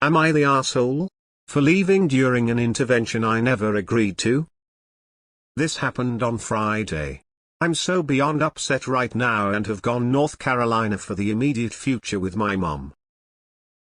Am I the asshole? For leaving during an intervention I never agreed to? This happened on Friday. I'm so beyond upset right now and have gone North Carolina for the immediate future with my mom.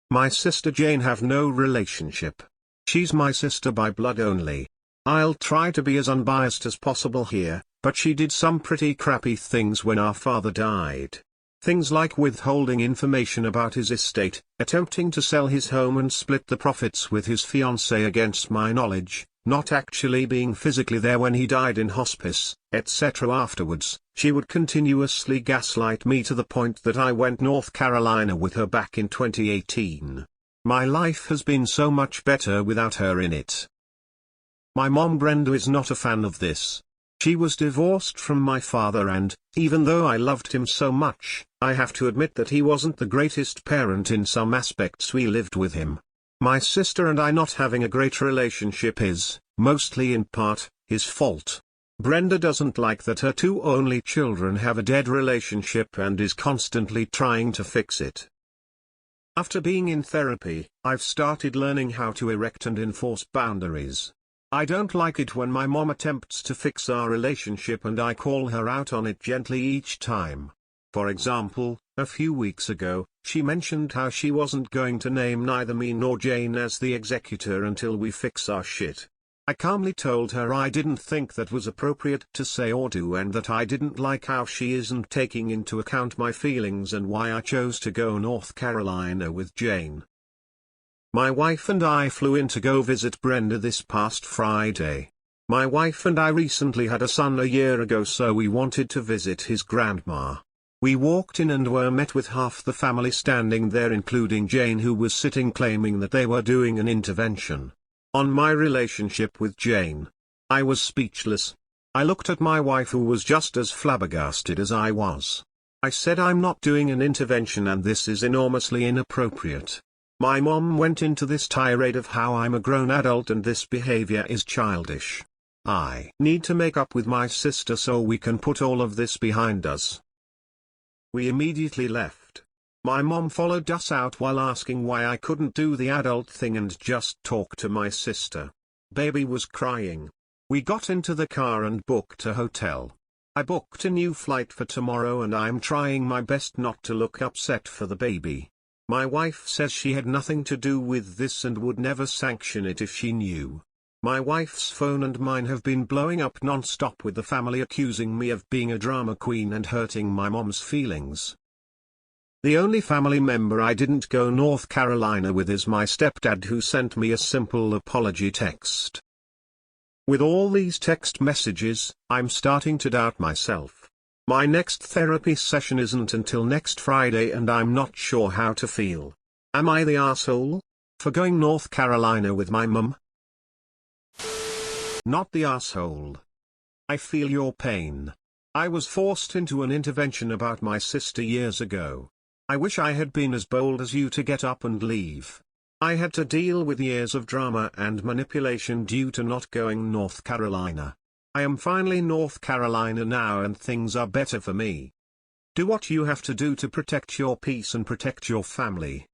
My sister Jane have no relationship. She's my sister by blood only. I'll try to be as unbiased as possible here, but she did some pretty crappy things when our father died. Things like withholding information about his estate, attempting to sell his home and split the profits with his fiancée against my knowledge, not actually being physically there when he died in hospice, etc. Afterwards, she would continuously gaslight me to the point that I went North Carolina with her back in 2018. My life has been so much better without her in it. My mom Brenda is not a fan of this. She was divorced from my father and, even though I loved him so much, I have to admit that he wasn't the greatest parent in some aspects. We lived with him. My sister and I not having a great relationship is, mostly in part, his fault. Brenda doesn't like that her two only children have a dead relationship and is constantly trying to fix it. After being in therapy, I've started learning how to erect and enforce boundaries. I don't like it when my mom attempts to fix our relationship and I call her out on it gently each time. For example, a few weeks ago, she mentioned how she wasn't going to name neither me nor Jane as the executor until we fix our shit. I calmly told her I didn't think that was appropriate to say or do and that I didn't like how she isn't taking into account my feelings and why I chose to go North Carolina with Jane. My wife and I flew in to go visit Brenda this past Friday. My wife and I recently had a son a year ago, so we wanted to visit his grandma. We walked in and were met with half the family standing there, including Jane, who was sitting claiming that they were doing an intervention on my relationship with Jane. I was speechless. I looked at my wife, who was just as flabbergasted as I was. I said, I'm not doing an intervention and this is enormously inappropriate. My mom went into this tirade of how I'm a grown adult and this behavior is childish. I need to make up with my sister so we can put all of this behind us. We immediately left. My mom followed us out while asking why I couldn't do the adult thing and just talk to my sister. Baby was crying. We got into the car and booked a hotel. I booked a new flight for tomorrow and I'm trying my best not to look upset for the baby. My wife says she had nothing to do with this and would never sanction it if she knew. My wife's phone and mine have been blowing up non-stop with the family accusing me of being a drama queen and hurting my mom's feelings. The only family member I didn't go North Carolina with is my stepdad, who sent me a simple apology text. With all these text messages, I'm starting to doubt myself. My next therapy session isn't until next Friday and I'm not sure how to feel. Am I the asshole for going North Carolina with my mum? Not the asshole. I feel your pain. I was forced into an intervention about my sister years ago. I wish I had been as bold as you to get up and leave. I had to deal with years of drama and manipulation due to not going North Carolina. I am finally North Carolina now and things are better for me. Do what you have to do to protect your peace and protect your family.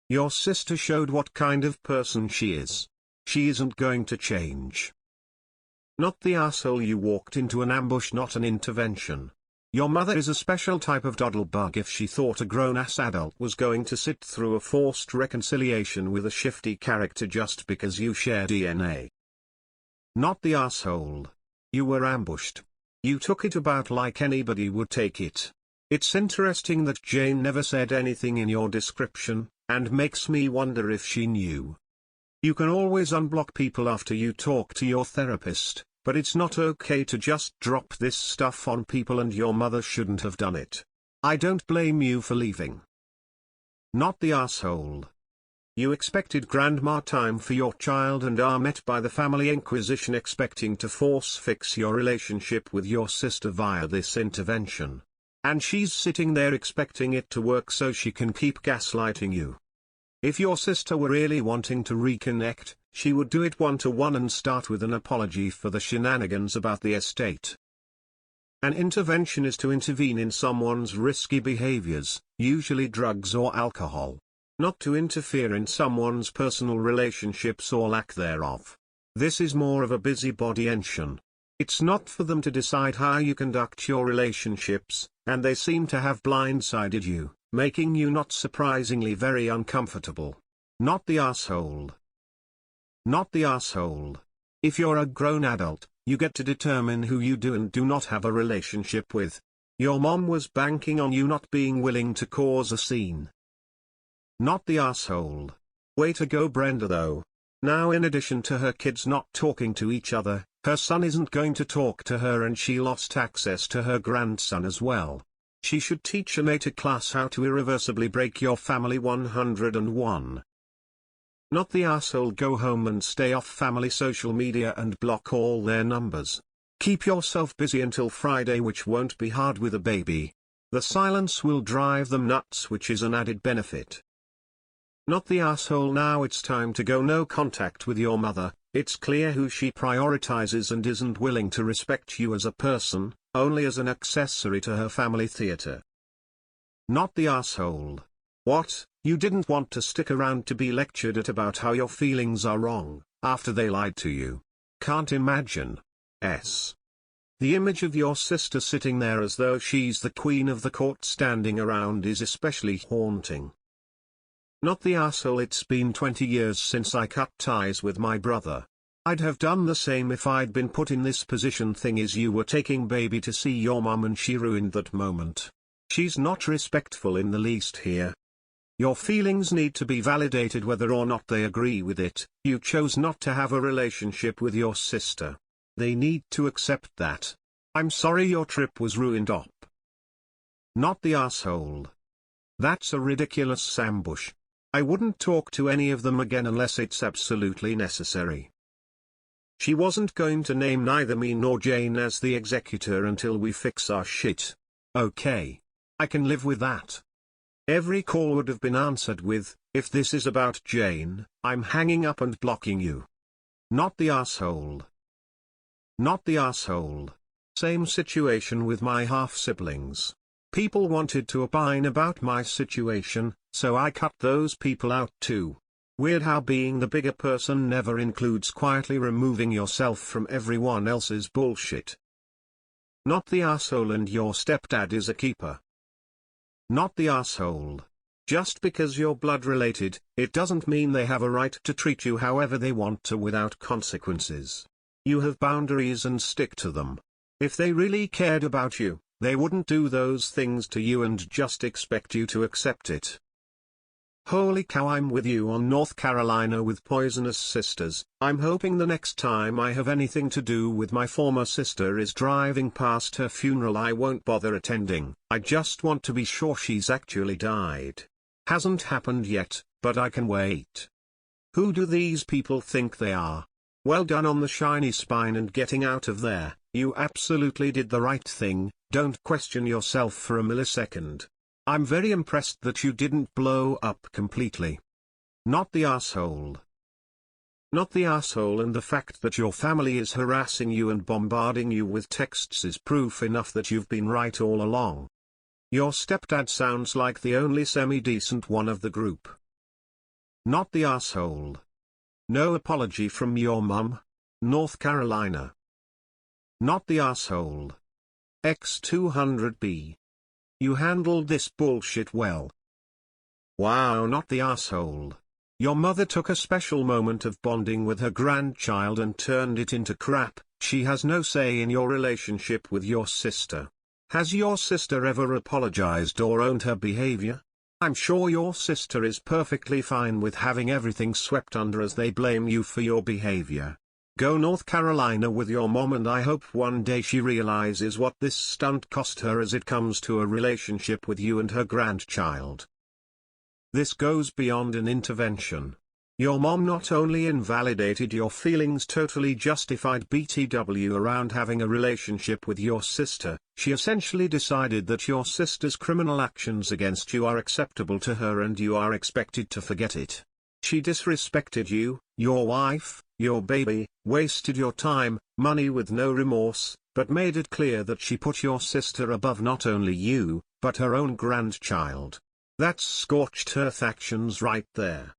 Your sister showed what kind of person she is. She isn't going to change. Not the asshole, you walked into an ambush, not an intervention. Your mother is a special type of doddlebug if she thought a grown-ass adult was going to sit through a forced reconciliation with a shifty character just because you share DNA. Not the asshole. You were ambushed. You took it about like anybody would take it. It's interesting that Jane never said anything in your description, and makes me wonder if she knew. You can always unblock people after you talk to your therapist, but it's not okay to just drop this stuff on people, and your mother shouldn't have done it. I don't blame you for leaving. Not the asshole. You expected grandma time for your child and are met by the family inquisition expecting to force fix your relationship with your sister via this intervention. And she's sitting there expecting it to work so she can keep gaslighting you. If your sister were really wanting to reconnect, she would do it one-to-one and start with an apology for the shenanigans about the estate. An intervention is to intervene in someone's risky behaviors, usually drugs or alcohol. not to interfere in someone's personal relationships or lack thereof. This is more of a busybody-ention. It's not for them to decide how you conduct your relationships, and they seem to have blindsided you, making you not surprisingly very uncomfortable. Not the asshole. Not the asshole. If you're a grown adult, you get to determine who you do and do not have a relationship with. Your mom was banking on you not being willing to cause a scene. Not the asshole. Way to go, Brenda, though. Now, in addition to her kids not talking to each other, her son isn't going to talk to her, and she lost access to her grandson as well. She should teach an AITA class how to irreversibly break your family 101. Not the asshole. Go home and stay off family social media and block all their numbers. Keep yourself busy until Friday, which won't be hard with a baby. The silence will drive them nuts, which is an added benefit. Not the asshole. Now it's time to go. No contact with your mother. It's clear who she prioritizes and isn't willing to respect you as a person, only as an accessory to her family theater. Not the asshole. What, you didn't want to stick around to be lectured at about how your feelings are wrong, after they lied to you? Can't imagine. The image of your sister sitting there as though she's the queen of the court standing around is especially haunting. Not the asshole. It's been 20 years since I cut ties with my brother. I'd have done the same if I'd been put in this position. Thing is, you were taking baby to see your mum and she ruined that moment. She's not respectful in the least here. Your feelings need to be validated whether or not they agree with it. You chose not to have a relationship with your sister. They need to accept that. I'm sorry your trip was ruined. Op. Not the asshole. That's a ridiculous ambush. I wouldn't talk to any of them again unless it's absolutely necessary. She wasn't going to name neither me nor Jane as the executor until we fix our shit. Okay. I can live with that. Every call would have been answered with, if this is about Jane, I'm hanging up and blocking you. Not the asshole. Not the asshole. Same situation with my half-siblings. People wanted to opine about my situation, so I cut those people out too. Weird how being the bigger person never includes quietly removing yourself from everyone else's bullshit. Not the asshole. And your stepdad is a keeper. Not the asshole. Just because you're blood related, it doesn't mean they have a right to treat you however they want to without consequences. You have boundaries and stick to them. If they really cared about you, they wouldn't do those things to you and just expect you to accept it. Holy cow, I'm with you on North Carolina with poisonous sisters. I'm hoping the next time I have anything to do with my former sister is driving past her funeral. I won't bother attending. I just want to be sure she's actually died. Hasn't happened yet, but I can wait. Who do these people think they are? Well done on the shiny spine and getting out of there. You absolutely did the right thing. Don't question yourself for a millisecond. I'm very impressed that you didn't blow up completely. Not the asshole. Not the asshole. And the fact that your family is harassing you and bombarding you with texts is proof enough that you've been right all along. Your stepdad sounds like the only semi-decent one of the group. Not the asshole. No apology from your mum? North Carolina. Not the asshole. X200B. You handled this bullshit well. Wow. Not the asshole. Your mother took a special moment of bonding with her grandchild and turned it into crap. She has no say in your relationship with your sister. Has your sister ever apologized or owned her behavior? I'm sure your sister is perfectly fine with having everything swept under as they blame you for your behavior. Go North Carolina with your mom, and I hope one day she realizes what this stunt cost her as it comes to a relationship with you and her grandchild. This goes beyond an intervention. Your mom not only invalidated your feelings, totally justified BTW around having a relationship with your sister, she essentially decided that your sister's criminal actions against you are acceptable to her and you are expected to forget it. She disrespected you, your wife, your baby, wasted your time, money with no remorse, but made it clear that she put your sister above not only you, but her own grandchild. That's scorched earth actions right there.